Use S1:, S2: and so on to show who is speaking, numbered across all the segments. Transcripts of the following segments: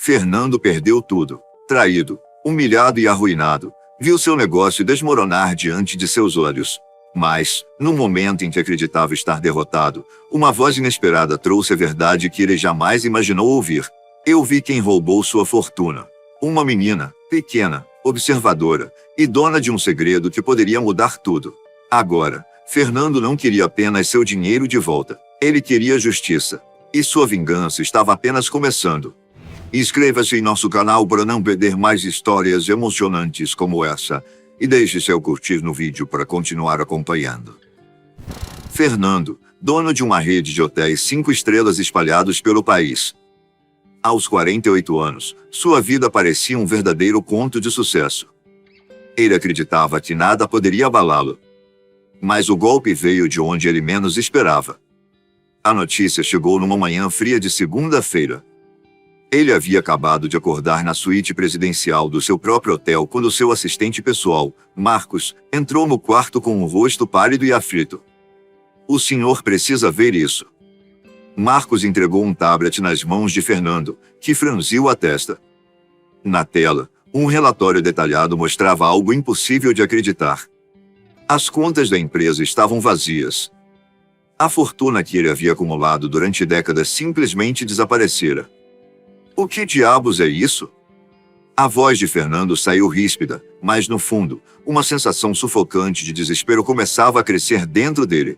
S1: Fernando perdeu tudo. Traído, humilhado e arruinado, viu seu negócio desmoronar diante de seus olhos. Mas, no momento em que acreditava estar derrotado, uma voz inesperada trouxe a verdade que ele jamais imaginou ouvir. Eu vi quem roubou sua fortuna. Uma menina, pequena, observadora, e dona de um segredo que poderia mudar tudo. Agora, Fernando não queria apenas seu dinheiro de volta. Ele queria justiça. E sua vingança estava apenas começando. Inscreva-se em nosso canal para não perder mais histórias emocionantes como essa. E deixe seu curtir no vídeo para continuar acompanhando. Fernando, dono de uma rede de hotéis 5 estrelas espalhados pelo país. Aos 48 anos, sua vida parecia um verdadeiro conto de sucesso. Ele acreditava que nada poderia abalá-lo. Mas o golpe veio de onde ele menos esperava. A notícia chegou numa manhã fria de segunda-feira. Ele havia acabado de acordar na suíte presidencial do seu próprio hotel quando seu assistente pessoal, Marcos, entrou no quarto com um rosto pálido e aflito. O senhor precisa ver isso. Marcos entregou um tablet nas mãos de Fernando, que franziu a testa. Na tela, um relatório detalhado mostrava algo impossível de acreditar. As contas da empresa estavam vazias. A fortuna que ele havia acumulado durante décadas simplesmente desaparecera. O que diabos é isso? A voz de Fernando saiu ríspida, mas no fundo, uma sensação sufocante de desespero começava a crescer dentro dele.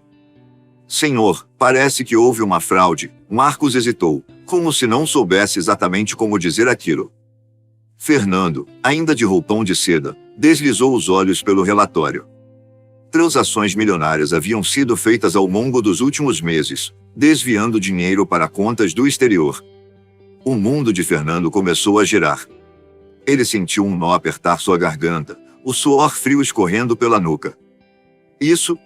S1: Senhor, parece que houve uma fraude. Marcos hesitou, como se não soubesse exatamente como dizer aquilo. Fernando, ainda de roupão de seda, deslizou os olhos pelo relatório. Transações milionárias haviam sido feitas ao longo dos últimos meses, desviando dinheiro para contas do exterior. O mundo de Fernando começou a girar. Ele sentiu um nó apertar sua garganta, o suor frio escorrendo pela nuca. Isso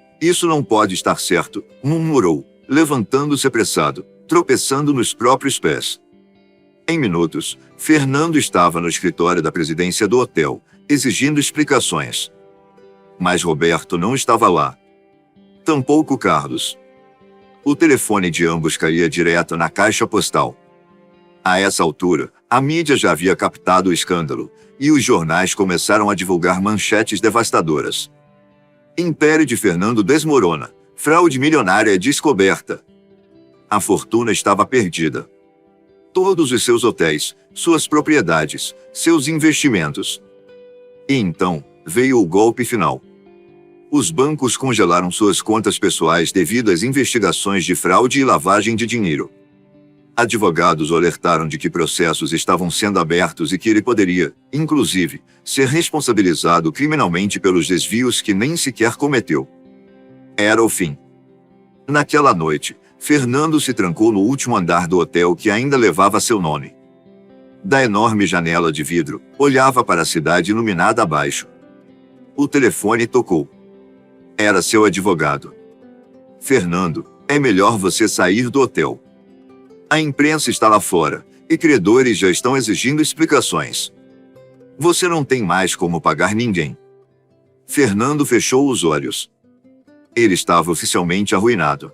S1: não pode estar certo, murmurou, levantando-se apressado, tropeçando nos próprios pés. Em minutos, Fernando estava no escritório da presidência do hotel, exigindo explicações. Mas Roberto não estava lá. Tampouco Carlos. O telefone de ambos caía direto na caixa postal. A essa altura, a mídia já havia captado o escândalo, e os jornais começaram a divulgar manchetes devastadoras. Império de Fernando desmorona. Fraude milionária é descoberta. A fortuna estava perdida. Todos os seus hotéis, suas propriedades, seus investimentos. E então, veio o golpe final. Os bancos congelaram suas contas pessoais devido às investigações de fraude e lavagem de dinheiro. Advogados o alertaram de que processos estavam sendo abertos e que ele poderia, inclusive, ser responsabilizado criminalmente pelos desvios que nem sequer cometeu. Era o fim. Naquela noite, Fernando se trancou no último andar do hotel que ainda levava seu nome. Da enorme janela de vidro, olhava para a cidade iluminada abaixo. O telefone tocou. Era seu advogado. Fernando, é melhor você sair do hotel. A imprensa está lá fora, e credores já estão exigindo explicações. Você não tem mais como pagar ninguém. Fernando fechou os olhos. Ele estava oficialmente arruinado.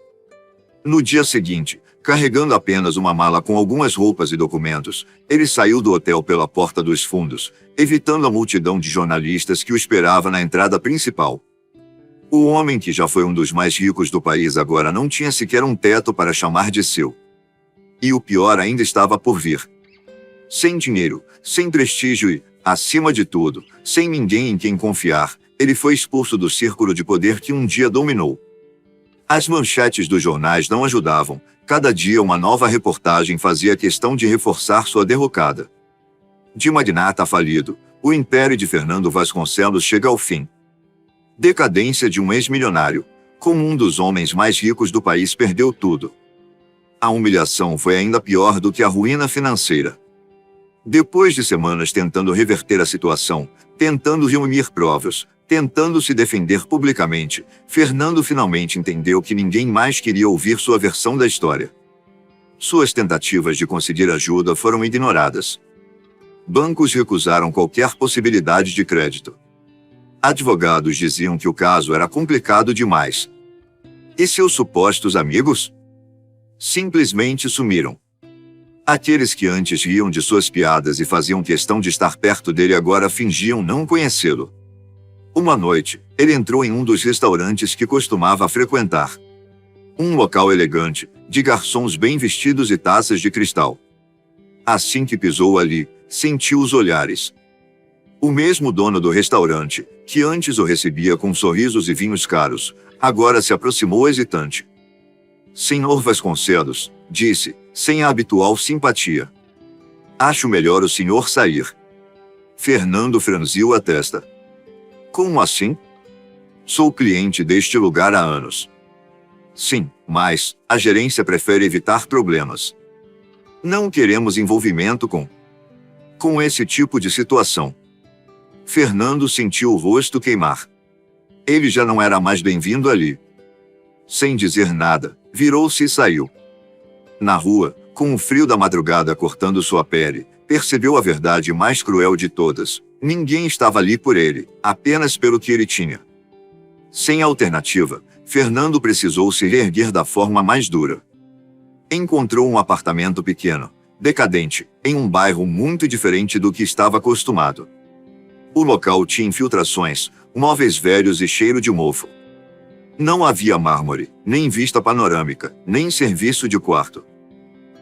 S1: No dia seguinte, carregando apenas uma mala com algumas roupas e documentos, ele saiu do hotel pela porta dos fundos, evitando a multidão de jornalistas que o esperava na entrada principal. O homem que já foi um dos mais ricos do país agora não tinha sequer um teto para chamar de seu. E o pior ainda estava por vir. Sem dinheiro, sem prestígio e, acima de tudo, sem ninguém em quem confiar, ele foi expulso do círculo de poder que um dia dominou. As manchetes dos jornais não ajudavam, cada dia uma nova reportagem fazia questão de reforçar sua derrocada. De magnata falido, o império de Fernando Vasconcelos chega ao fim. Decadência de um ex-milionário, como um dos homens mais ricos do país perdeu tudo. A humilhação foi ainda pior do que a ruína financeira. Depois de semanas tentando reverter a situação, tentando reunir provas, tentando se defender publicamente, Fernando finalmente entendeu que ninguém mais queria ouvir sua versão da história. Suas tentativas de conseguir ajuda foram ignoradas. Bancos recusaram qualquer possibilidade de crédito. Advogados diziam que o caso era complicado demais. E seus supostos amigos? Simplesmente sumiram. Aqueles que antes riam de suas piadas e faziam questão de estar perto dele agora fingiam não conhecê-lo. Uma noite, ele entrou em um dos restaurantes que costumava frequentar. Um local elegante, de garçons bem vestidos e taças de cristal. Assim que pisou ali, sentiu os olhares. O mesmo dono do restaurante, que antes o recebia com sorrisos e vinhos caros, agora se aproximou hesitante. Senhor Vasconcelos, disse, sem a habitual simpatia. Acho melhor o senhor sair. Fernando franziu a testa. Como assim? Sou cliente deste lugar há anos. Sim, mas a gerência prefere evitar problemas. Não queremos envolvimento com esse tipo de situação. Fernando sentiu o rosto queimar. Ele já não era mais bem-vindo ali. Sem dizer nada, virou-se e saiu. Na rua, com o frio da madrugada cortando sua pele, percebeu a verdade mais cruel de todas. Ninguém estava ali por ele, apenas pelo que ele tinha. Sem alternativa, Fernando precisou se reerguer da forma mais dura. Encontrou um apartamento pequeno, decadente, em um bairro muito diferente do que estava acostumado. O local tinha infiltrações, móveis velhos e cheiro de mofo. Não havia mármore, nem vista panorâmica, nem serviço de quarto.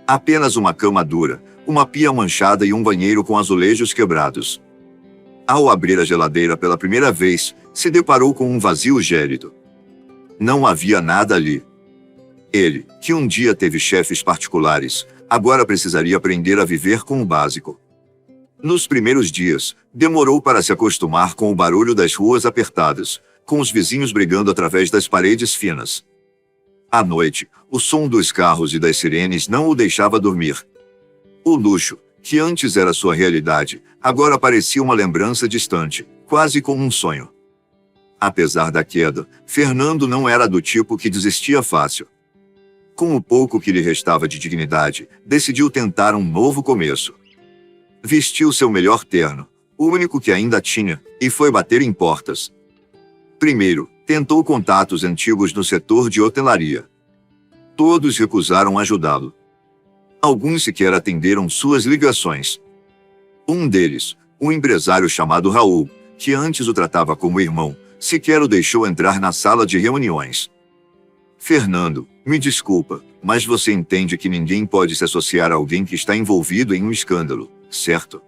S1: Apenas uma cama dura, uma pia manchada e um banheiro com azulejos quebrados. Ao abrir a geladeira pela primeira vez, se deparou com um vazio gélido. Não havia nada ali. Ele, que um dia teve chefes particulares, agora precisaria aprender a viver com o básico. Nos primeiros dias, demorou para se acostumar com o barulho das ruas apertadas, com os vizinhos brigando através das paredes finas. À noite, o som dos carros e das sirenes não o deixava dormir. O luxo, que antes era sua realidade, agora parecia uma lembrança distante, quase como um sonho. Apesar da queda, Fernando não era do tipo que desistia fácil. Com o pouco que lhe restava de dignidade, decidiu tentar um novo começo. Vestiu seu melhor terno, o único que ainda tinha, e foi bater em portas. Primeiro, tentou contatos antigos no setor de hotelaria. Todos recusaram ajudá-lo. Alguns sequer atenderam suas ligações. Um deles, um empresário chamado Raul, que antes o tratava como irmão, sequer o deixou entrar na sala de reuniões. Fernando, me desculpa, mas você entende que ninguém pode se associar a alguém que está envolvido em um escândalo, certo?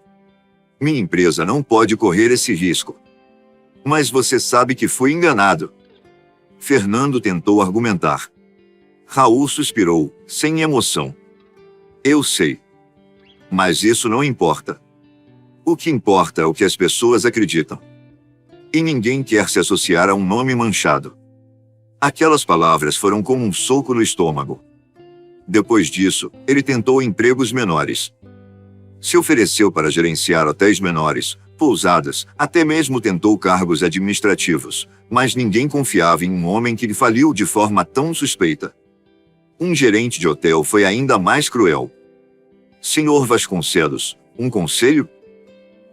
S1: Minha empresa não pode correr esse risco. Mas você sabe que fui enganado. Fernando tentou argumentar. Raul suspirou, sem emoção. Eu sei. Mas isso não importa. O que importa é o que as pessoas acreditam. E ninguém quer se associar a um nome manchado. Aquelas palavras foram como um soco no estômago. Depois disso, ele tentou empregos menores. Se ofereceu para gerenciar hotéis menores, pousadas, até mesmo tentou cargos administrativos, mas ninguém confiava em um homem que lhe faliu de forma tão suspeita. Um gerente de hotel foi ainda mais cruel. Senhor Vasconcelos, um conselho?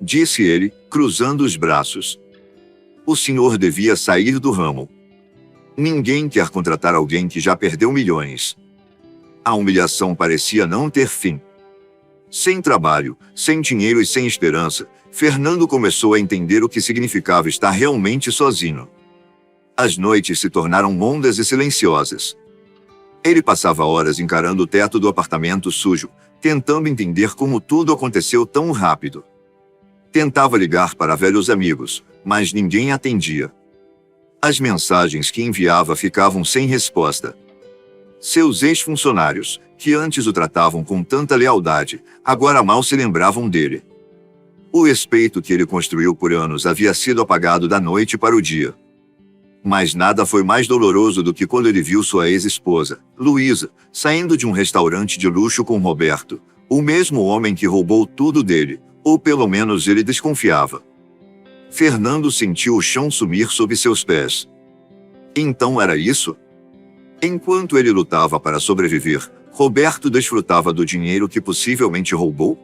S1: Disse ele, cruzando os braços. O senhor devia sair do ramo. Ninguém quer contratar alguém que já perdeu milhões. A humilhação parecia não ter fim. Sem trabalho, sem dinheiro e sem esperança, Fernando começou a entender o que significava estar realmente sozinho. As noites se tornaram longas e silenciosas. Ele passava horas encarando o teto do apartamento sujo, tentando entender como tudo aconteceu tão rápido. Tentava ligar para velhos amigos, mas ninguém atendia. As mensagens que enviava ficavam sem resposta. Seus ex-funcionários, que antes o tratavam com tanta lealdade, agora mal se lembravam dele. O respeito que ele construiu por anos havia sido apagado da noite para o dia. Mas nada foi mais doloroso do que quando ele viu sua ex-esposa, Luísa, saindo de um restaurante de luxo com Roberto, o mesmo homem que roubou tudo dele, ou pelo menos ele desconfiava. Fernando sentiu o chão sumir sob seus pés. Então era isso? Enquanto ele lutava para sobreviver, Roberto desfrutava do dinheiro que possivelmente roubou?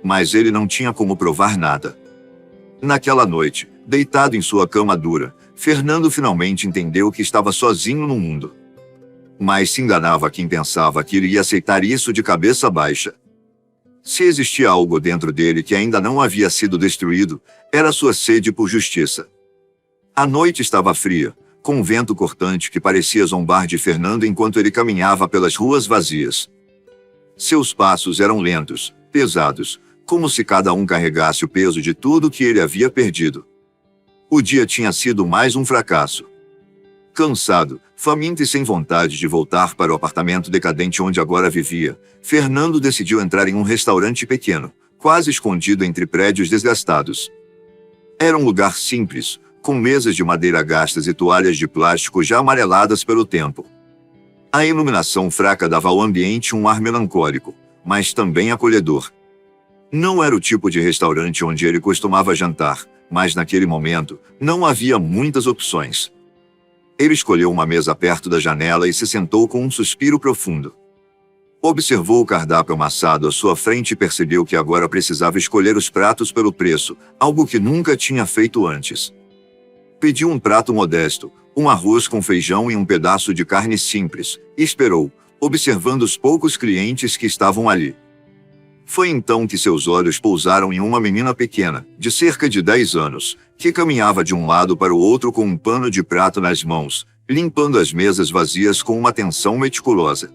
S1: Mas ele não tinha como provar nada. Naquela noite, deitado em sua cama dura, Fernando finalmente entendeu que estava sozinho no mundo. Mas se enganava quem pensava que ele ia aceitar isso de cabeça baixa. Se existia algo dentro dele que ainda não havia sido destruído, era sua sede por justiça. A noite estava fria, com um vento cortante que parecia zombar de Fernando enquanto ele caminhava pelas ruas vazias. Seus passos eram lentos, pesados, como se cada um carregasse o peso de tudo que ele havia perdido. O dia tinha sido mais um fracasso. Cansado, faminto e sem vontade de voltar para o apartamento decadente onde agora vivia, Fernando decidiu entrar em um restaurante pequeno, quase escondido entre prédios desgastados. Era um lugar simples, com mesas de madeira gastas e toalhas de plástico já amareladas pelo tempo. A iluminação fraca dava ao ambiente um ar melancólico, mas também acolhedor. Não era o tipo de restaurante onde ele costumava jantar, mas naquele momento, não havia muitas opções. Ele escolheu uma mesa perto da janela e se sentou com um suspiro profundo. Observou o cardápio amassado à sua frente e percebeu que agora precisava escolher os pratos pelo preço, algo que nunca tinha feito antes. Pediu um prato modesto, um arroz com feijão e um pedaço de carne simples, e esperou, observando os poucos clientes que estavam ali. Foi então que seus olhos pousaram em uma menina pequena, de cerca de 10 anos, que caminhava de um lado para o outro com um pano de prato nas mãos, limpando as mesas vazias com uma atenção meticulosa.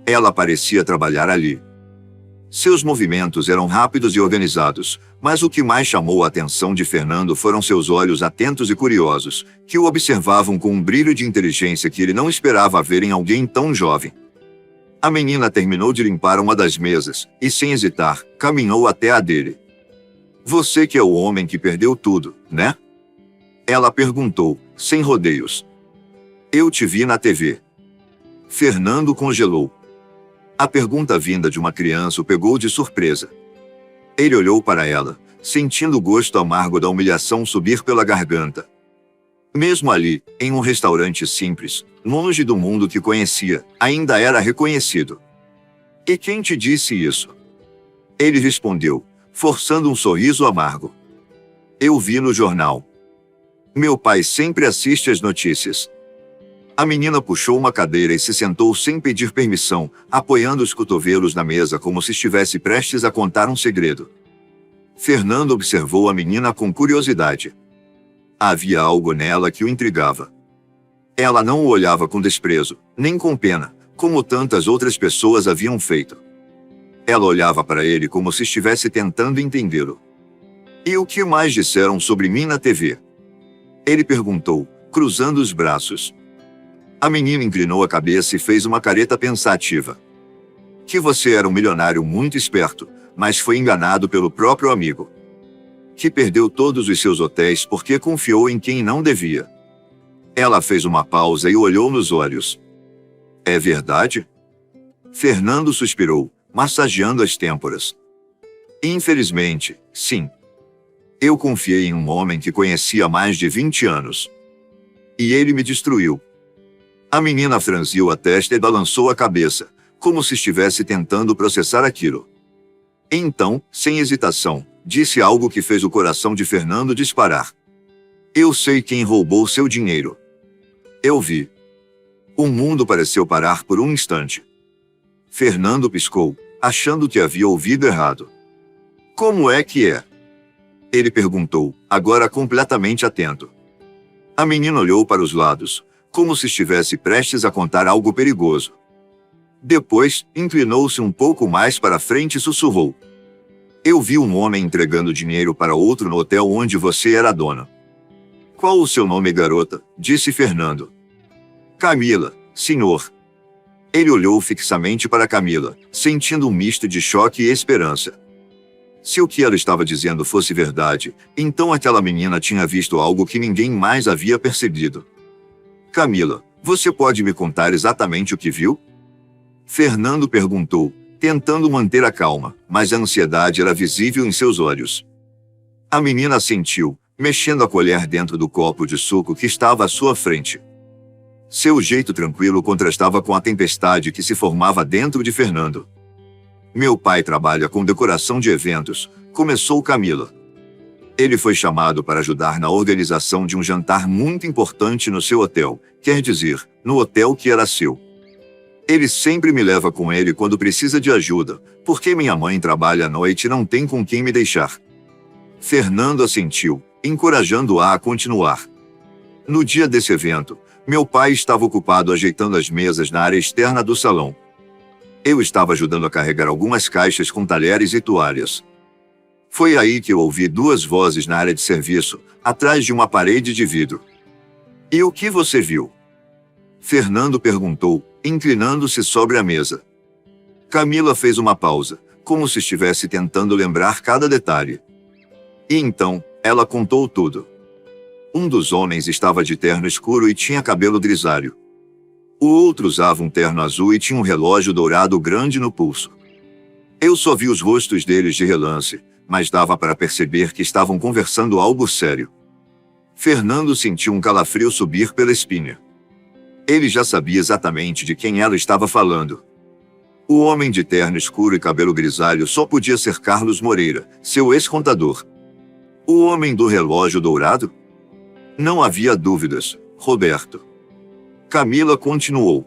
S1: Ela parecia trabalhar ali. Seus movimentos eram rápidos e organizados, mas o que mais chamou a atenção de Fernando foram seus olhos atentos e curiosos, que o observavam com um brilho de inteligência que ele não esperava ver em alguém tão jovem. A menina terminou de limpar uma das mesas, e sem hesitar, caminhou até a dele. "Você que é o homem que perdeu tudo, né?" Ela perguntou, sem rodeios. "Eu te vi na TV." Fernando congelou. A pergunta vinda de uma criança o pegou de surpresa. Ele olhou para ela, sentindo o gosto amargo da humilhação subir pela garganta. Mesmo ali, em um restaurante simples, longe do mundo que conhecia, ainda era reconhecido. "E quem te disse isso?" Ele respondeu, forçando um sorriso amargo. "Eu vi no jornal. Meu pai sempre assiste às notícias." A menina puxou uma cadeira e se sentou sem pedir permissão, apoiando os cotovelos na mesa como se estivesse prestes a contar um segredo. Fernando observou a menina com curiosidade. Havia algo nela que o intrigava. Ela não o olhava com desprezo, nem com pena, como tantas outras pessoas haviam feito. Ela olhava para ele como se estivesse tentando entendê-lo. "E o que mais disseram sobre mim na TV?" Ele perguntou, cruzando os braços. A menina inclinou a cabeça e fez uma careta pensativa. "Que você era um milionário muito esperto, mas foi enganado pelo próprio amigo. Que perdeu todos os seus hotéis porque confiou em quem não devia." Ela fez uma pausa e o olhou nos olhos. "É verdade?" Fernando suspirou, massageando as têmporas. "Infelizmente, sim. Eu confiei em um homem que conhecia há mais de 20 anos. E ele me destruiu." A menina franziu a testa e balançou a cabeça, como se estivesse tentando processar aquilo. Então, sem hesitação, disse algo que fez o coração de Fernando disparar. "Eu sei quem roubou seu dinheiro." Eu vi. O mundo pareceu parar por um instante. Fernando piscou, achando que havia ouvido errado. "Como é que é?" Ele perguntou, agora completamente atento. A menina olhou para os lados, como se estivesse prestes a contar algo perigoso. Depois, inclinou-se um pouco mais para frente e sussurrou. "Eu vi um homem entregando dinheiro para outro no hotel onde você era dona." "Qual o seu nome, garota?" disse Fernando. "Camila, senhor." Ele olhou fixamente para Camila, sentindo um misto de choque e esperança. Se o que ela estava dizendo fosse verdade, então aquela menina tinha visto algo que ninguém mais havia percebido. "Camila, você pode me contar exatamente o que viu?" Fernando perguntou, tentando manter a calma, mas a ansiedade era visível em seus olhos. A menina assentiu, mexendo a colher dentro do copo de suco que estava à sua frente. Seu jeito tranquilo contrastava com a tempestade que se formava dentro de Fernando. "Meu pai trabalha com decoração de eventos", começou Camila. "Ele foi chamado para ajudar na organização de um jantar muito importante no seu hotel, quer dizer, no hotel que era seu." Ele sempre me leva com ele quando precisa de ajuda, porque minha mãe trabalha à noite e não tem com quem me deixar. Fernando assentiu, encorajando-a a continuar. No dia desse evento, meu pai estava ocupado ajeitando as mesas na área externa do salão. Eu estava ajudando a carregar algumas caixas com talheres e toalhas. Foi aí que eu ouvi duas vozes na área de serviço, atrás de uma parede de vidro. E o que você viu? Fernando perguntou, inclinando-se sobre a mesa. Camila fez uma pausa, como se estivesse tentando lembrar cada detalhe. E então, ela contou tudo. Um dos homens estava de terno escuro e tinha cabelo grisalho. O outro usava um terno azul e tinha um relógio dourado grande no pulso. Eu só vi os rostos deles de relance, mas dava para perceber que estavam conversando algo sério. Fernando sentiu um calafrio subir pela espinha. Ele já sabia exatamente de quem ela estava falando. O homem de terno escuro e cabelo grisalho só podia ser Carlos Moreira, seu ex-contador. O homem do relógio dourado? Não havia dúvidas, Roberto. Camila continuou.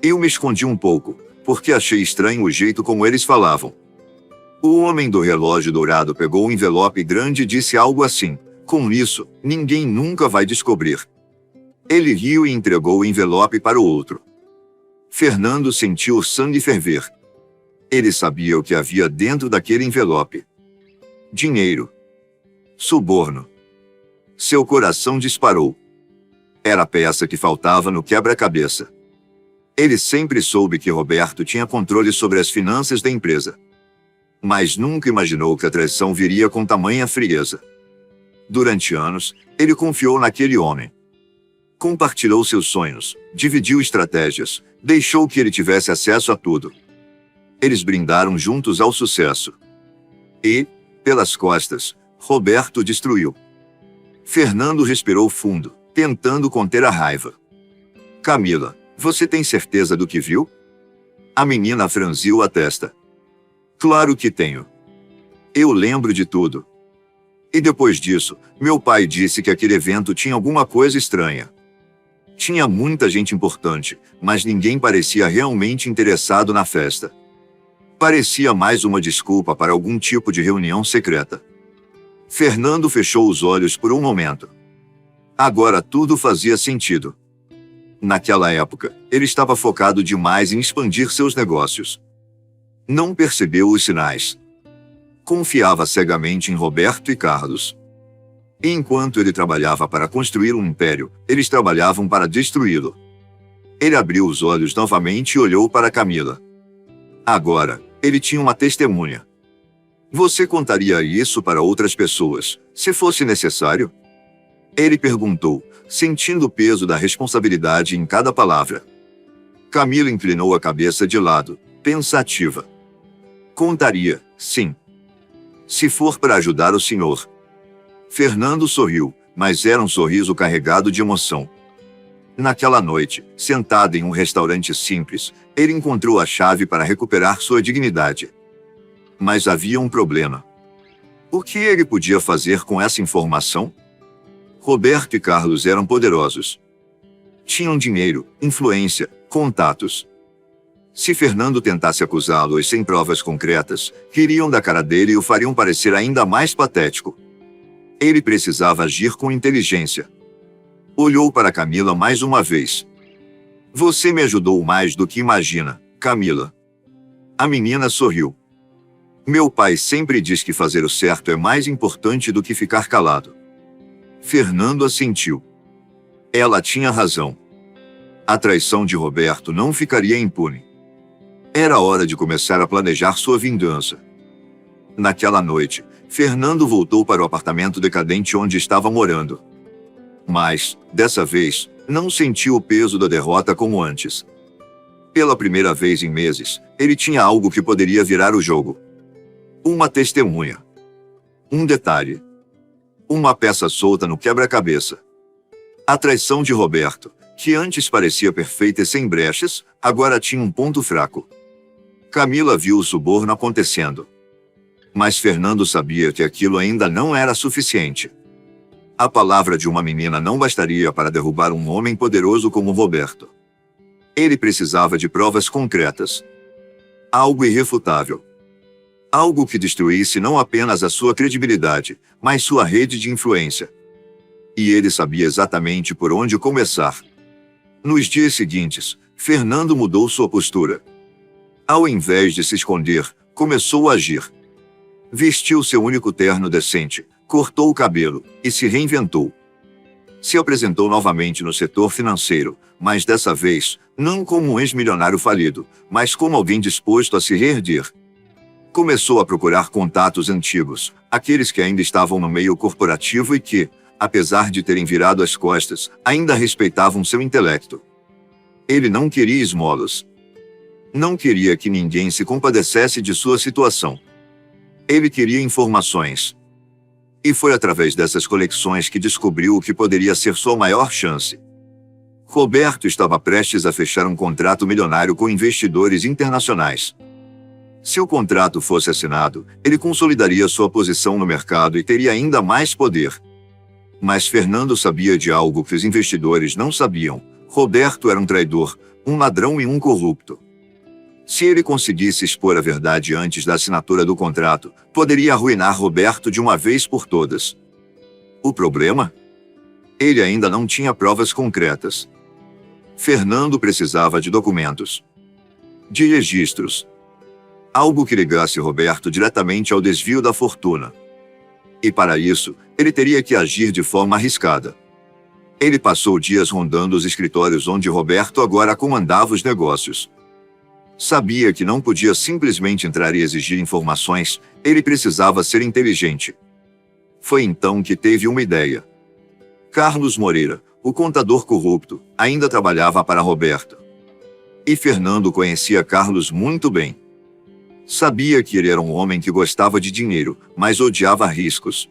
S1: Eu me escondi um pouco, porque achei estranho o jeito como eles falavam. O homem do relógio dourado pegou um envelope grande e disse algo assim: com isso, ninguém nunca vai descobrir. Ele riu e entregou o envelope para o outro. Fernando sentiu o sangue ferver. Ele sabia o que havia dentro daquele envelope. Dinheiro. Suborno. Seu coração disparou. Era a peça que faltava no quebra-cabeça. Ele sempre soube que Roberto tinha controle sobre as finanças da empresa. Mas nunca imaginou que a traição viria com tamanha frieza. Durante anos, ele confiou naquele homem. Compartilhou seus sonhos, dividiu estratégias, deixou que ele tivesse acesso a tudo. Eles brindaram juntos ao sucesso. E, pelas costas, Roberto destruiu. Fernando respirou fundo, tentando conter a raiva. Camila, você tem certeza do que viu? A menina franziu a testa. Claro que tenho. Eu lembro de tudo. E depois disso, meu pai disse que aquele evento tinha alguma coisa estranha. Tinha muita gente importante, mas ninguém parecia realmente interessado na festa. Parecia mais uma desculpa para algum tipo de reunião secreta. Fernando fechou os olhos por um momento. Agora tudo fazia sentido. Naquela época, ele estava focado demais em expandir seus negócios. Não percebeu os sinais. Confiava cegamente em Roberto e Carlos. E enquanto ele trabalhava para construir um império, eles trabalhavam para destruí-lo. Ele abriu os olhos novamente e olhou para Camila. Agora, ele tinha uma testemunha. Você contaria isso para outras pessoas, se fosse necessário? Ele perguntou, sentindo o peso da responsabilidade em cada palavra. Camila inclinou a cabeça de lado, pensativa. Contaria, sim. Se for para ajudar o senhor. Fernando sorriu, mas era um sorriso carregado de emoção. Naquela noite, sentado em um restaurante simples, ele encontrou a chave para recuperar sua dignidade. Mas havia um problema. O que ele podia fazer com essa informação? Roberto e Carlos eram poderosos. Tinham dinheiro, influência, contatos. Se Fernando tentasse acusá-los sem provas concretas, ririam da cara dele e o fariam parecer ainda mais patético. Ele precisava agir com inteligência. Olhou para Camila mais uma vez. Você me ajudou mais do que imagina, Camila. A menina sorriu. Meu pai sempre diz que fazer o certo é mais importante do que ficar calado. Fernando assentiu. Ela tinha razão. A traição de Roberto não ficaria impune. Era hora de começar a planejar sua vingança. Naquela noite, Fernando voltou para o apartamento decadente onde estava morando. Mas, dessa vez, não sentiu o peso da derrota como antes. Pela primeira vez em meses, ele tinha algo que poderia virar o jogo. Uma testemunha. Um detalhe. Uma peça solta no quebra-cabeça. A traição de Roberto, que antes parecia perfeita e sem brechas, agora tinha um ponto fraco. Camila viu o suborno acontecendo. Mas Fernando sabia que aquilo ainda não era suficiente. A palavra de uma menina não bastaria para derrubar um homem poderoso como Roberto. Ele precisava de provas concretas. Algo irrefutável. Algo que destruísse não apenas a sua credibilidade, mas sua rede de influência. E ele sabia exatamente por onde começar. Nos dias seguintes, Fernando mudou sua postura. Ao invés de se esconder, começou a agir. Vestiu seu único terno decente, cortou o cabelo e se reinventou. Se apresentou novamente no setor financeiro, mas dessa vez, não como um ex-milionário falido, mas como alguém disposto a se reerguer. Começou a procurar contatos antigos, aqueles que ainda estavam no meio corporativo e que, apesar de terem virado as costas, ainda respeitavam seu intelecto. Ele não queria esmolas. Não queria que ninguém se compadecesse de sua situação. Ele queria informações. E foi através dessas conexões que descobriu o que poderia ser sua maior chance. Roberto estava prestes a fechar um contrato milionário com investidores internacionais. Se o contrato fosse assinado, ele consolidaria sua posição no mercado e teria ainda mais poder. Mas Fernando sabia de algo que os investidores não sabiam. Roberto era um traidor, um ladrão e um corrupto. Se ele conseguisse expor a verdade antes da assinatura do contrato, poderia arruinar Roberto de uma vez por todas. O problema? Ele ainda não tinha provas concretas. Fernando precisava de documentos. De registros. Algo que ligasse Roberto diretamente ao desvio da fortuna. E para isso, ele teria que agir de forma arriscada. Ele passou dias rondando os escritórios onde Roberto agora comandava os negócios. Sabia que não podia simplesmente entrar e exigir informações, ele precisava ser inteligente. Foi então que teve uma ideia. Carlos Moreira, o contador corrupto, ainda trabalhava para Roberto. E Fernando conhecia Carlos muito bem. Sabia que ele era um homem que gostava de dinheiro, mas odiava riscos.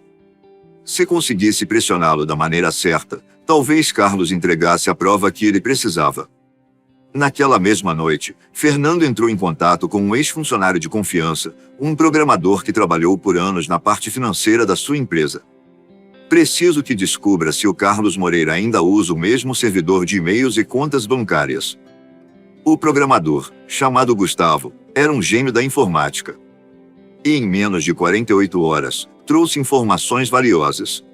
S1: Se conseguisse pressioná-lo da maneira certa, talvez Carlos entregasse a prova que ele precisava. Naquela mesma noite, Fernando entrou em contato com um ex-funcionário de confiança, um programador que trabalhou por anos na parte financeira da sua empresa. Preciso que descubra se o Carlos Moreira ainda usa o mesmo servidor de e-mails e contas bancárias. O programador, chamado Gustavo, era um gênio da informática. E em menos de 48 horas, trouxe informações valiosas.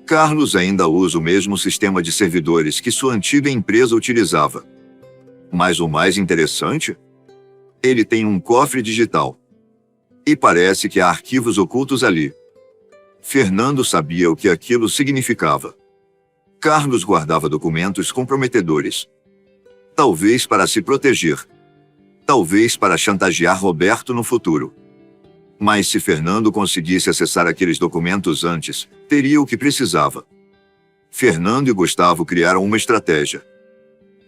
S1: Carlos ainda usa o mesmo sistema de servidores que sua antiga empresa utilizava. Mas o mais interessante? Ele tem um cofre digital. E parece que há arquivos ocultos ali. Fernando sabia o que aquilo significava. Carlos guardava documentos comprometedores. Talvez para se proteger. Talvez para chantagear Roberto no futuro. Mas se Fernando conseguisse acessar aqueles documentos antes, teria o que precisava. Fernando e Gustavo criaram uma estratégia.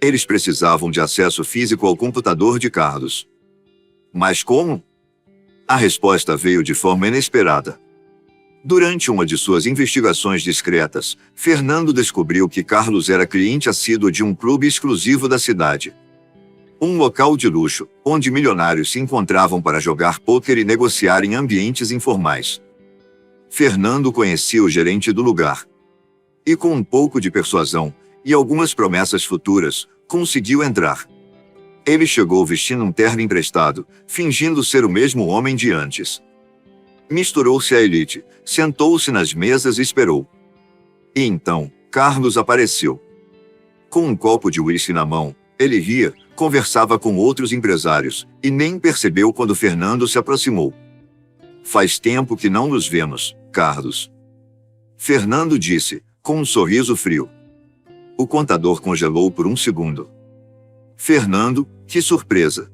S1: Eles precisavam de acesso físico ao computador de Carlos. Mas como? A resposta veio de forma inesperada. Durante uma de suas investigações discretas, Fernando descobriu que Carlos era cliente assíduo de um clube exclusivo da cidade. Um local de luxo, onde milionários se encontravam para jogar pôquer e negociar em ambientes informais. Fernando conhecia o gerente do lugar. E com um pouco de persuasão, e algumas promessas futuras, conseguiu entrar. Ele chegou vestindo um terno emprestado, fingindo ser o mesmo homem de antes. Misturou-se à elite, sentou-se nas mesas e esperou. E então, Carlos apareceu. Com um copo de uísque na mão, ele ria, conversava com outros empresários, e nem percebeu quando Fernando se aproximou. Faz tempo que não nos vemos, Carlos. Fernando disse, com um sorriso frio. O contador congelou por um segundo. Fernando, que surpresa!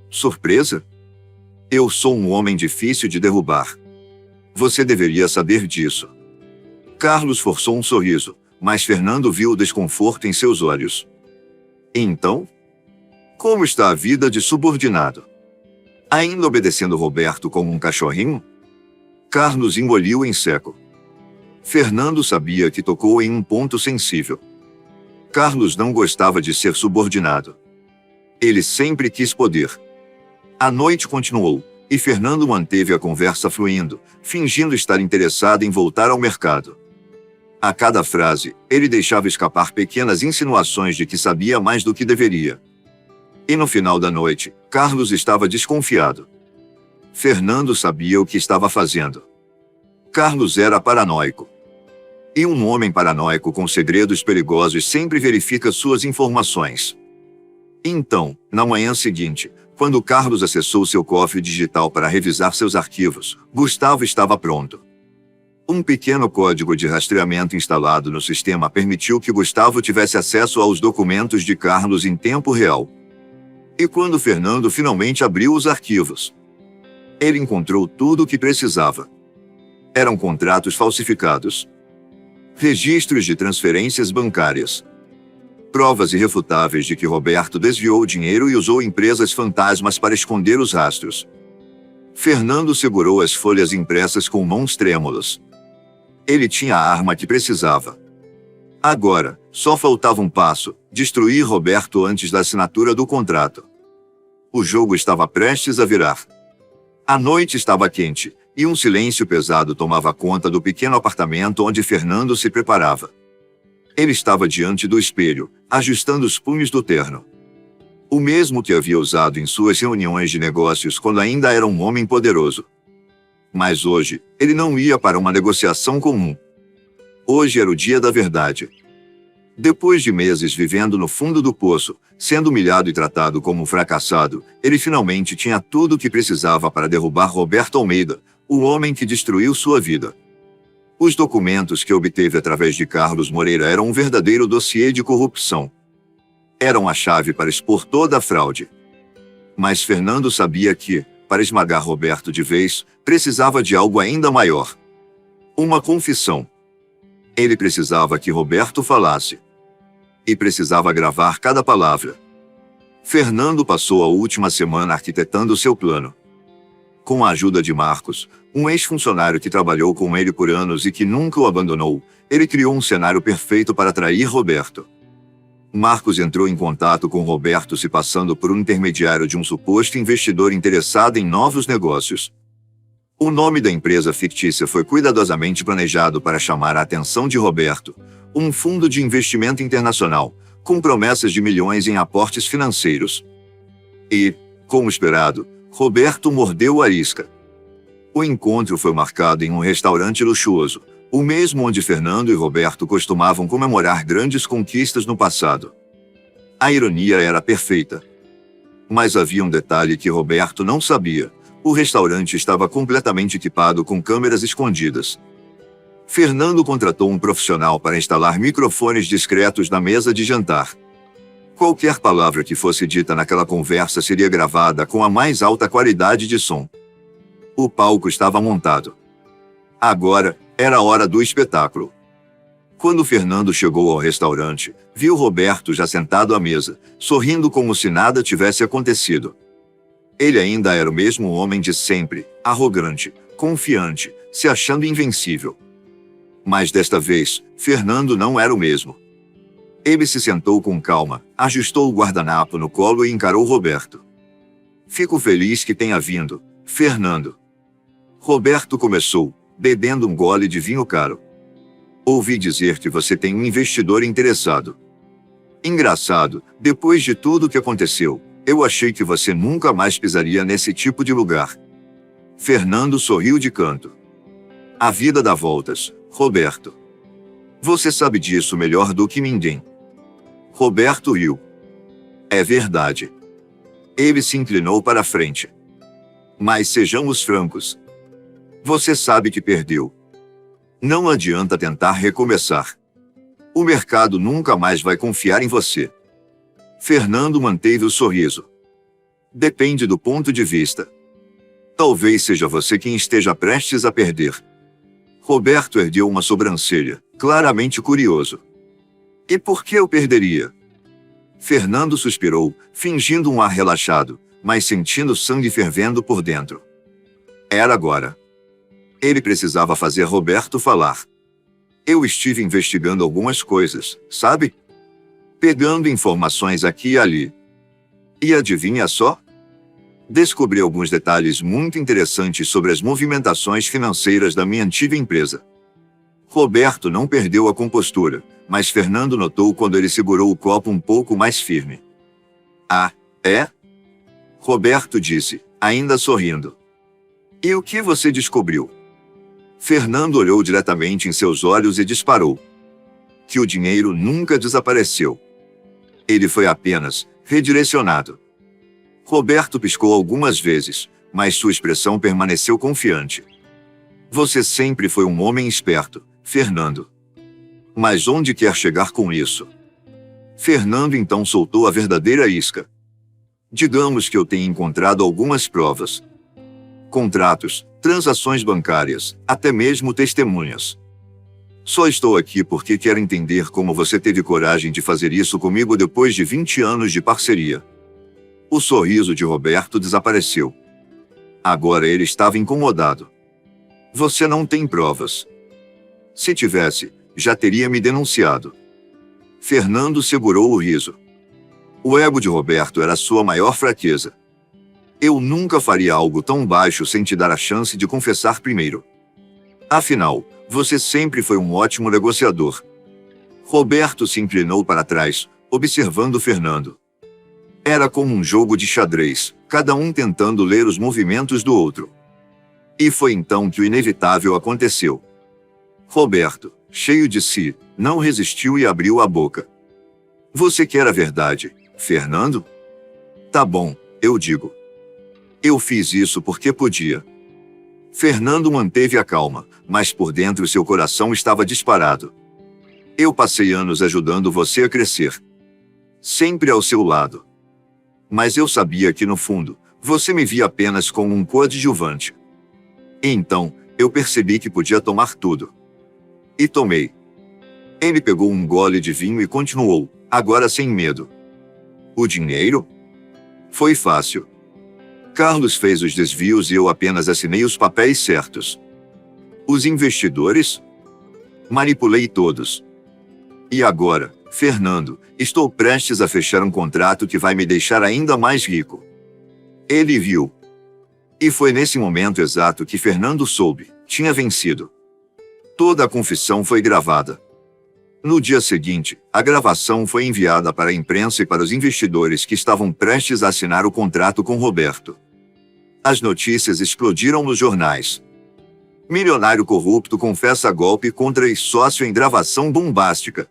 S1: Surpresa? Eu sou um homem difícil de derrubar. Você deveria saber disso. Carlos forçou um sorriso, mas Fernando viu o desconforto em seus olhos. Então? Como está a vida de subordinado? Ainda obedecendo Roberto como um cachorrinho? Carlos engoliu em seco. Fernando sabia que tocou em um ponto sensível. Carlos não gostava de ser subordinado. Ele sempre quis poder. A noite continuou, e Fernando manteve a conversa fluindo, fingindo estar interessado em voltar ao mercado. A cada frase, ele deixava escapar pequenas insinuações de que sabia mais do que deveria. E no final da noite, Carlos estava desconfiado. Fernando sabia o que estava fazendo. Carlos era paranoico. E um homem paranoico com segredos perigosos sempre verifica suas informações. Então, na manhã seguinte, quando Carlos acessou seu cofre digital para revisar seus arquivos, Gustavo estava pronto. Um pequeno código de rastreamento instalado no sistema permitiu que Gustavo tivesse acesso aos documentos de Carlos em tempo real. E quando Fernando finalmente abriu os arquivos, ele encontrou tudo o que precisava. Eram contratos falsificados, registros de transferências bancárias, provas irrefutáveis de que Roberto desviou dinheiro e usou empresas fantasmas para esconder os rastros. Fernando segurou as folhas impressas com mãos trêmulas. Ele tinha a arma que precisava. Agora, só faltava um passo: destruir Roberto antes da assinatura do contrato. O jogo estava prestes a virar. A noite estava quente, e um silêncio pesado tomava conta do pequeno apartamento onde Fernando se preparava. Ele estava diante do espelho, ajustando os punhos do terno. O mesmo que havia usado em suas reuniões de negócios quando ainda era um homem poderoso. Mas hoje, ele não ia para uma negociação comum. Hoje era o dia da verdade. Depois de meses vivendo no fundo do poço, sendo humilhado e tratado como um fracassado, ele finalmente tinha tudo o que precisava para derrubar Roberto Almeida, o homem que destruiu sua vida. Os documentos que obteve através de Carlos Moreira eram um verdadeiro dossiê de corrupção. Eram a chave para expor toda a fraude. Mas Fernando sabia que, para esmagar Roberto de vez, precisava de algo ainda maior. Uma confissão. Ele precisava que Roberto falasse. E precisava gravar cada palavra. Fernando passou a última semana arquitetando seu plano. Com a ajuda de Marcos, um ex-funcionário que trabalhou com ele por anos e que nunca o abandonou, ele criou um cenário perfeito para atrair Roberto. Marcos entrou em contato com Roberto se passando por um intermediário de um suposto investidor interessado em novos negócios. O nome da empresa fictícia foi cuidadosamente planejado para chamar a atenção de Roberto, um fundo de investimento internacional, com promessas de milhões em aportes financeiros. E, como esperado, Roberto mordeu a isca. O encontro foi marcado em um restaurante luxuoso, o mesmo onde Fernando e Roberto costumavam comemorar grandes conquistas no passado. A ironia era perfeita. Mas havia um detalhe que Roberto não sabia: o restaurante estava completamente equipado com câmeras escondidas. Fernando contratou um profissional para instalar microfones discretos na mesa de jantar. Qualquer palavra que fosse dita naquela conversa seria gravada com a mais alta qualidade de som. O palco estava montado. Agora, era a hora do espetáculo. Quando Fernando chegou ao restaurante, viu Roberto já sentado à mesa, sorrindo como se nada tivesse acontecido. Ele ainda era o mesmo homem de sempre, arrogante, confiante, se achando invencível. Mas desta vez, Fernando não era o mesmo. Ele se sentou com calma, ajustou o guardanapo no colo e encarou Roberto. "Fico feliz que tenha vindo, Fernando." Roberto começou, bebendo um gole de vinho caro. "Ouvi dizer que você tem um investidor interessado. Engraçado, depois de tudo o que aconteceu, eu achei que você nunca mais pisaria nesse tipo de lugar." Fernando sorriu de canto. "A vida dá voltas, Roberto. Você sabe disso melhor do que ninguém." Roberto riu. "É verdade." Ele se inclinou para a frente. "Mas sejamos francos. Você sabe que perdeu. Não adianta tentar recomeçar. O mercado nunca mais vai confiar em você." Fernando manteve o sorriso. "Depende do ponto de vista. Talvez seja você quem esteja prestes a perder." Roberto ergueu uma sobrancelha, claramente curioso. "E por que eu perderia?" Fernando suspirou, fingindo um ar relaxado, mas sentindo sangue fervendo por dentro. Era agora. Ele precisava fazer Roberto falar. "Eu estive investigando algumas coisas, sabe? Pegando informações aqui e ali. E adivinha só? Descobri alguns detalhes muito interessantes sobre as movimentações financeiras da minha antiga empresa." Roberto não perdeu a compostura, mas Fernando notou quando ele segurou o copo um pouco mais firme. Ah, é? Roberto disse, ainda sorrindo. E o que você descobriu? Fernando olhou diretamente em seus olhos e disparou. Que o dinheiro nunca desapareceu. Ele foi apenas redirecionado. Roberto piscou algumas vezes, mas sua expressão permaneceu confiante. Você sempre foi um homem esperto, Fernando. Mas onde quer chegar com isso? Fernando então soltou a verdadeira isca. Digamos que eu tenha encontrado algumas provas. Contratos, transações bancárias, até mesmo testemunhas. Só estou aqui porque quero entender como você teve coragem de fazer isso comigo depois de 20 anos de parceria. O sorriso de Roberto desapareceu. Agora ele estava incomodado. Você não tem provas. Se tivesse, já teria me denunciado. Fernando segurou o riso. O ego de Roberto era sua maior fraqueza. Eu nunca faria algo tão baixo sem te dar a chance de confessar primeiro. Afinal, você sempre foi um ótimo negociador. Roberto se inclinou para trás, observando Fernando. Era como um jogo de xadrez, cada um tentando ler os movimentos do outro. E foi então que o inevitável aconteceu. Roberto, cheio de si, não resistiu e abriu a boca. Você quer a verdade, Fernando? Tá bom, eu digo. Eu fiz isso porque podia. Fernando manteve a calma, mas por dentro seu coração estava disparado. Eu passei anos ajudando você a crescer. Sempre ao seu lado. Mas eu sabia que no fundo, você me via apenas como um coadjuvante. E então, eu percebi que podia tomar tudo. E tomei. Ele pegou um gole de vinho e continuou, agora sem medo. O dinheiro? Foi fácil. Carlos fez os desvios e eu apenas assinei os papéis certos. Os investidores? Manipulei todos. E agora, Fernando, estou prestes a fechar um contrato que vai me deixar ainda mais rico. Ele viu. E foi nesse momento exato que Fernando soube, tinha vencido. Toda a confissão foi gravada. No dia seguinte, a gravação foi enviada para a imprensa e para os investidores que estavam prestes a assinar o contrato com Roberto. As notícias explodiram nos jornais. Milionário corrupto confessa golpe contra ex-sócio em gravação bombástica.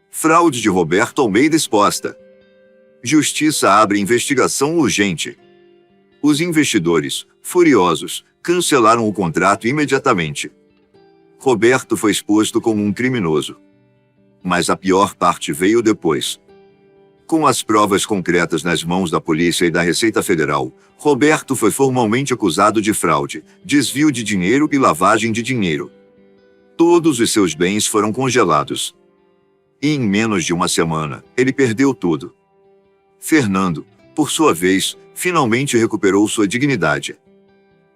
S1: Fraude de Roberto Almeida exposta. Justiça abre investigação urgente. Os investidores, furiosos, cancelaram o contrato imediatamente. Roberto foi exposto como um criminoso. Mas a pior parte veio depois. Com as provas concretas nas mãos da polícia e da Receita Federal, Roberto foi formalmente acusado de fraude, desvio de dinheiro e lavagem de dinheiro. Todos os seus bens foram congelados. E em menos de uma semana, ele perdeu tudo. Fernando, por sua vez, finalmente recuperou sua dignidade.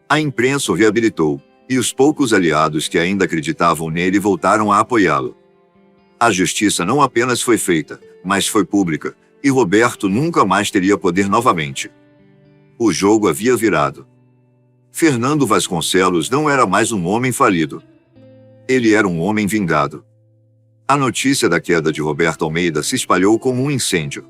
S1: A imprensa o reabilitou, e os poucos aliados que ainda acreditavam nele voltaram a apoiá-lo. A justiça não apenas foi feita, mas foi pública, e Roberto nunca mais teria poder novamente. O jogo havia virado. Fernando Vasconcelos não era mais um homem falido. Ele era um homem vingado. A notícia da queda de Roberto Almeida se espalhou como um incêndio.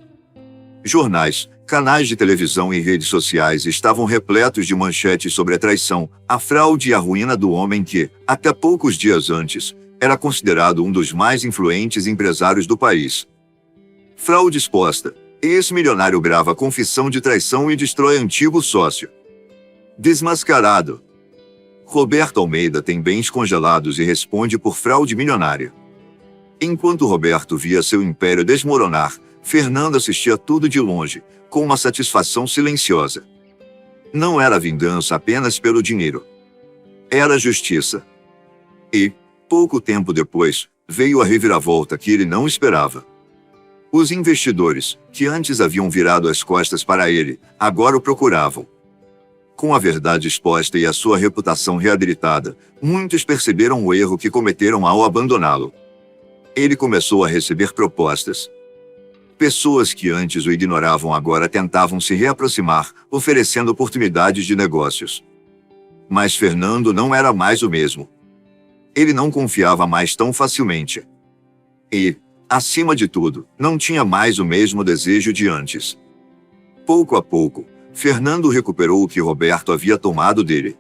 S1: Jornais, canais de televisão e redes sociais estavam repletos de manchetes sobre a traição, a fraude e a ruína do homem que, até poucos dias antes, era considerado um dos mais influentes empresários do país. Fraude exposta. Ex-milionário grava confissão de traição e destrói antigo sócio. Desmascarado. Roberto Almeida tem bens congelados e responde por fraude milionária. Enquanto Roberto via seu império desmoronar, Fernando assistia tudo de longe, com uma satisfação silenciosa. Não era vingança apenas pelo dinheiro. Era justiça. E, pouco tempo depois, veio a reviravolta que ele não esperava. Os investidores, que antes haviam virado as costas para ele, agora o procuravam. Com a verdade exposta e a sua reputação reabilitada, muitos perceberam o erro que cometeram ao abandoná-lo. Ele começou a receber propostas. Pessoas que antes o ignoravam agora tentavam se reaproximar, oferecendo oportunidades de negócios. Mas Fernando não era mais o mesmo. ele não confiava mais tão facilmente. E, acima de tudo, não tinha mais o mesmo desejo de antes. Pouco a pouco, Fernando recuperou o que Roberto havia tomado dele.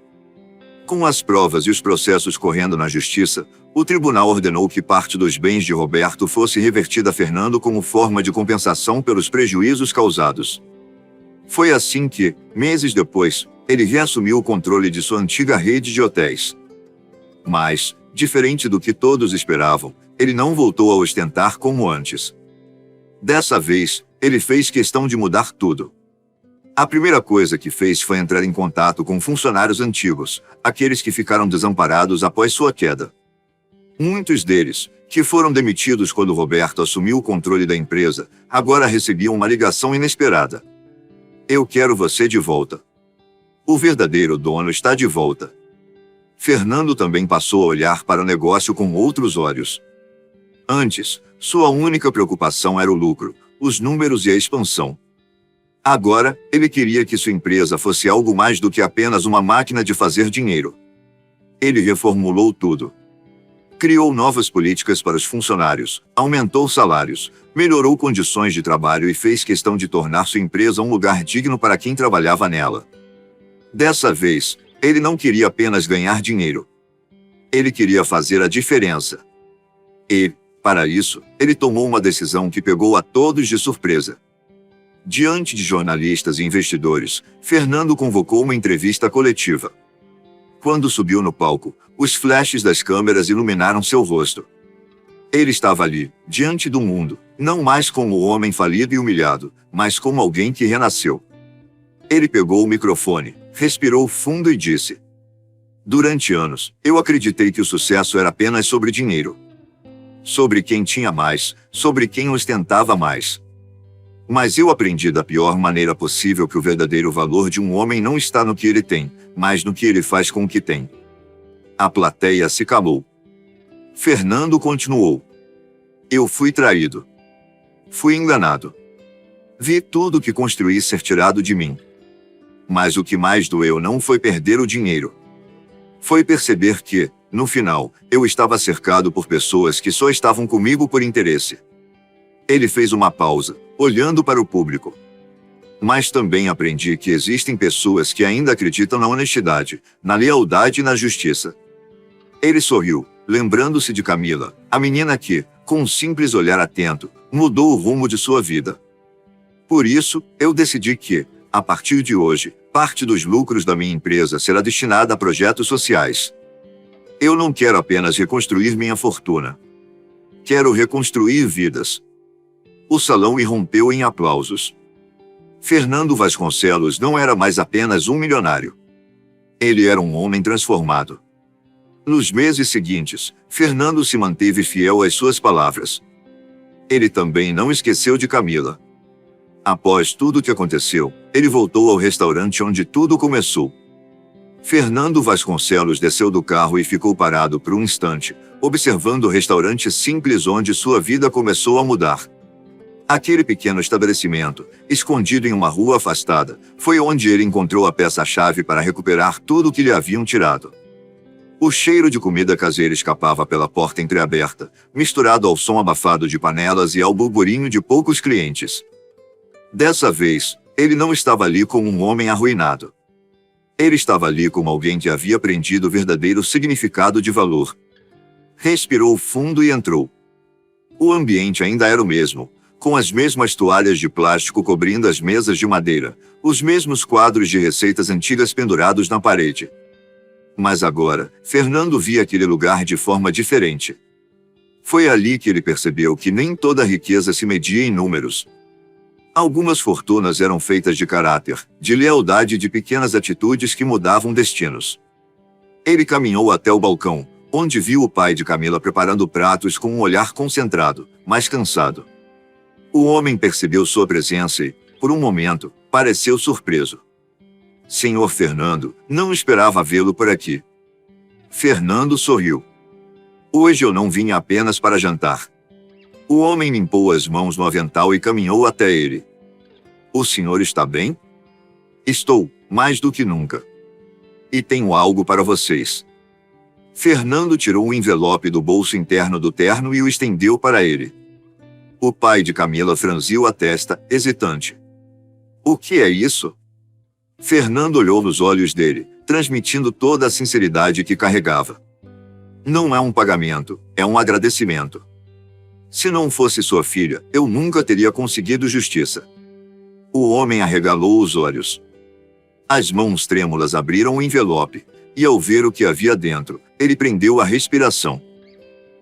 S1: Com as provas e os processos correndo na justiça, o tribunal ordenou que parte dos bens de Roberto fosse revertida a Fernando como forma de compensação pelos prejuízos causados. Foi assim que, meses depois, ele reassumiu o controle de sua antiga rede de hotéis. Mas, diferente do que todos esperavam, ele não voltou a ostentar como antes. Dessa vez, ele fez questão de mudar tudo. A primeira coisa que fez foi entrar em contato com funcionários antigos, aqueles que ficaram desamparados após sua queda. Muitos deles, que foram demitidos quando Roberto assumiu o controle da empresa, agora recebiam uma ligação inesperada. "Eu quero você de volta. O verdadeiro dono está de volta." Fernando também passou a olhar para o negócio com outros olhos. Antes, sua única preocupação era o lucro, os números e a expansão. Agora, ele queria que sua empresa fosse algo mais do que apenas uma máquina de fazer dinheiro. Ele reformulou tudo. Criou novas políticas para os funcionários, aumentou salários, melhorou condições de trabalho e fez questão de tornar sua empresa um lugar digno para quem trabalhava nela. Dessa vez, ele não queria apenas ganhar dinheiro. Ele queria fazer a diferença. E, para isso, ele tomou uma decisão que pegou a todos de surpresa. Diante de jornalistas e investidores, Fernando convocou uma entrevista coletiva. Quando subiu no palco, os flashes das câmeras iluminaram seu rosto. Ele estava ali, diante do mundo, não mais como o homem falido e humilhado, mas como alguém que renasceu. Ele pegou o microfone, respirou fundo e disse: "Durante anos, eu acreditei que o sucesso era apenas sobre dinheiro. Sobre quem tinha mais, sobre quem ostentava mais. Mas eu aprendi da pior maneira possível que o verdadeiro valor de um homem não está no que ele tem, mas no que ele faz com o que tem." A plateia se calou. Fernando continuou: "Eu fui traído. Fui enganado. Vi tudo que construí ser tirado de mim. Mas o que mais doeu não foi perder o dinheiro. Foi perceber que, no final, eu estava cercado por pessoas que só estavam comigo por interesse." Ele fez uma pausa, olhando para o público. "Mas também aprendi que existem pessoas que ainda acreditam na honestidade, na lealdade e na justiça." Ele sorriu, lembrando-se de Camila, a menina que, com um simples olhar atento, mudou o rumo de sua vida. "Por isso, eu decidi que, a partir de hoje, parte dos lucros da minha empresa será destinada a projetos sociais. Eu não quero apenas reconstruir minha fortuna. Quero reconstruir vidas." O salão irrompeu em aplausos. Fernando Vasconcelos não era mais apenas um milionário. Ele era um homem transformado. Nos meses seguintes, Fernando se manteve fiel às suas palavras. Ele também não esqueceu de Camila. Após tudo o que aconteceu, ele voltou ao restaurante onde tudo começou. Fernando Vasconcelos desceu do carro e ficou parado por um instante, observando o restaurante simples onde sua vida começou a mudar. Aquele pequeno estabelecimento, escondido em uma rua afastada, foi onde ele encontrou a peça-chave para recuperar tudo o que lhe haviam tirado. O cheiro de comida caseira escapava pela porta entreaberta, misturado ao som abafado de panelas e ao burburinho de poucos clientes. Dessa vez, ele não estava ali como um homem arruinado. Ele estava ali como alguém que havia aprendido o verdadeiro significado de valor. Respirou fundo e entrou. O ambiente ainda era o mesmo, com as mesmas toalhas de plástico cobrindo as mesas de madeira, os mesmos quadros de receitas antigas pendurados na parede. Mas agora, Fernando via aquele lugar de forma diferente. Foi ali que ele percebeu que nem toda riqueza se media em números. Algumas fortunas eram feitas de caráter, de lealdade e de pequenas atitudes que mudavam destinos. Ele caminhou até o balcão, onde viu o pai de Camila preparando pratos com um olhar concentrado, mas cansado. O homem percebeu sua presença e, por um momento, pareceu surpreso. "Senhor Fernando, não esperava vê-lo por aqui." Fernando sorriu. "Hoje eu não vim apenas para jantar." O homem limpou as mãos no avental e caminhou até ele. "O senhor está bem?" "Estou, mais do que nunca. E tenho algo para vocês." Fernando tirou um envelope do bolso interno do terno e o estendeu para ele. O pai de Camila franziu a testa, hesitante. O que é isso? Fernando olhou nos olhos dele, transmitindo toda a sinceridade que carregava. Não é um pagamento, é um agradecimento. Se não fosse sua filha, eu nunca teria conseguido justiça. O homem arregalou os olhos. As mãos trêmulas abriram o envelope, e ao ver o que havia dentro, ele prendeu a respiração.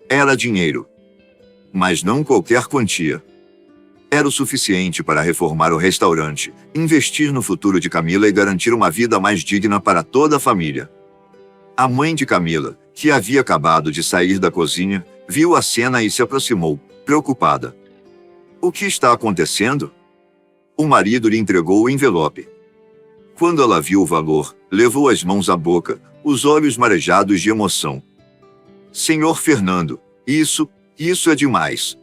S1: Era dinheiro. Mas não qualquer quantia. Era o suficiente para reformar o restaurante, investir no futuro de Camila e garantir uma vida mais digna para toda a família. A mãe de Camila, que havia acabado de sair da cozinha, viu a cena e se aproximou, preocupada. O que está acontecendo? O marido lhe entregou o envelope. Quando ela viu o valor, levou as mãos à boca, os olhos marejados de emoção. Senhor Fernando, isso é demais.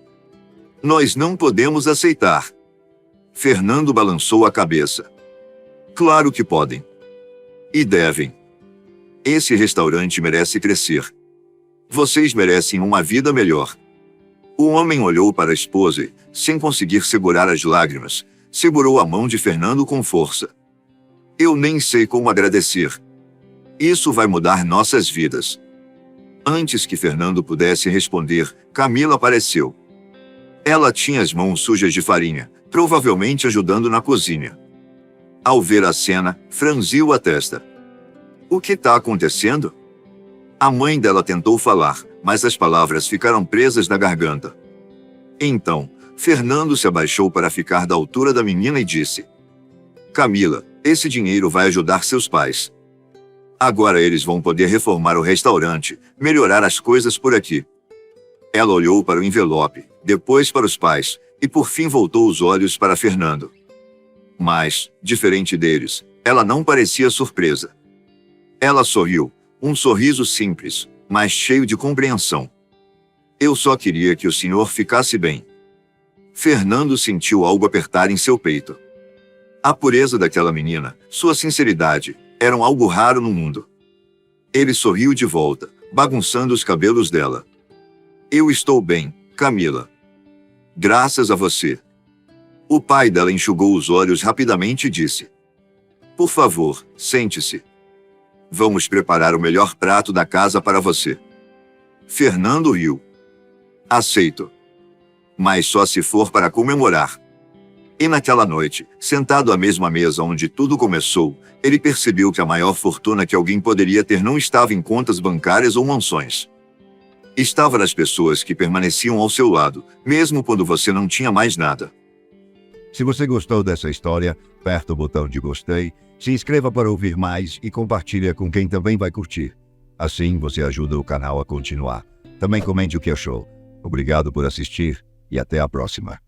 S1: Nós não podemos aceitar. Fernando balançou a cabeça. Claro que podem. E devem. Esse restaurante merece crescer. Vocês merecem uma vida melhor. O homem olhou para a esposa e, sem conseguir segurar as lágrimas, segurou a mão de Fernando com força. Eu nem sei como agradecer. Isso vai mudar nossas vidas. Antes que Fernando pudesse responder, Camila apareceu. Ela tinha as mãos sujas de farinha, provavelmente ajudando na cozinha. Ao ver a cena, franziu a testa. O que está acontecendo? A mãe dela tentou falar, mas as palavras ficaram presas na garganta. Então, Fernando se abaixou para ficar da altura da menina e disse: Camila, esse dinheiro vai ajudar seus pais. Agora eles vão poder reformar o restaurante, melhorar as coisas por aqui. Ela olhou para o envelope, depois para os pais, e por fim voltou os olhos para Fernando. Mas, diferente deles, ela não parecia surpresa. Ela sorriu, um sorriso simples, mas cheio de compreensão. Eu só queria que o senhor ficasse bem. Fernando sentiu algo apertar em seu peito. A pureza daquela menina, sua sinceridade, eram algo raro no mundo. Ele sorriu de volta, bagunçando os cabelos dela. Eu estou bem, Camila. Graças a você. O pai dela enxugou os olhos rapidamente e disse: Por favor, sente-se. Vamos preparar o melhor prato da casa para você. Fernando riu. Aceito. Mas só se for para comemorar. E naquela noite, sentado à mesma mesa onde tudo começou, ele percebeu que a maior fortuna que alguém poderia ter não estava em contas bancárias ou mansões. Estava nas pessoas que permaneciam ao seu lado, mesmo quando você não tinha mais nada.
S2: Se você gostou dessa história, aperta o botão de gostei, se inscreva para ouvir mais e compartilhe com quem também vai curtir. Assim você ajuda o canal a continuar. Também comente o que achou. Obrigado por assistir e até a próxima.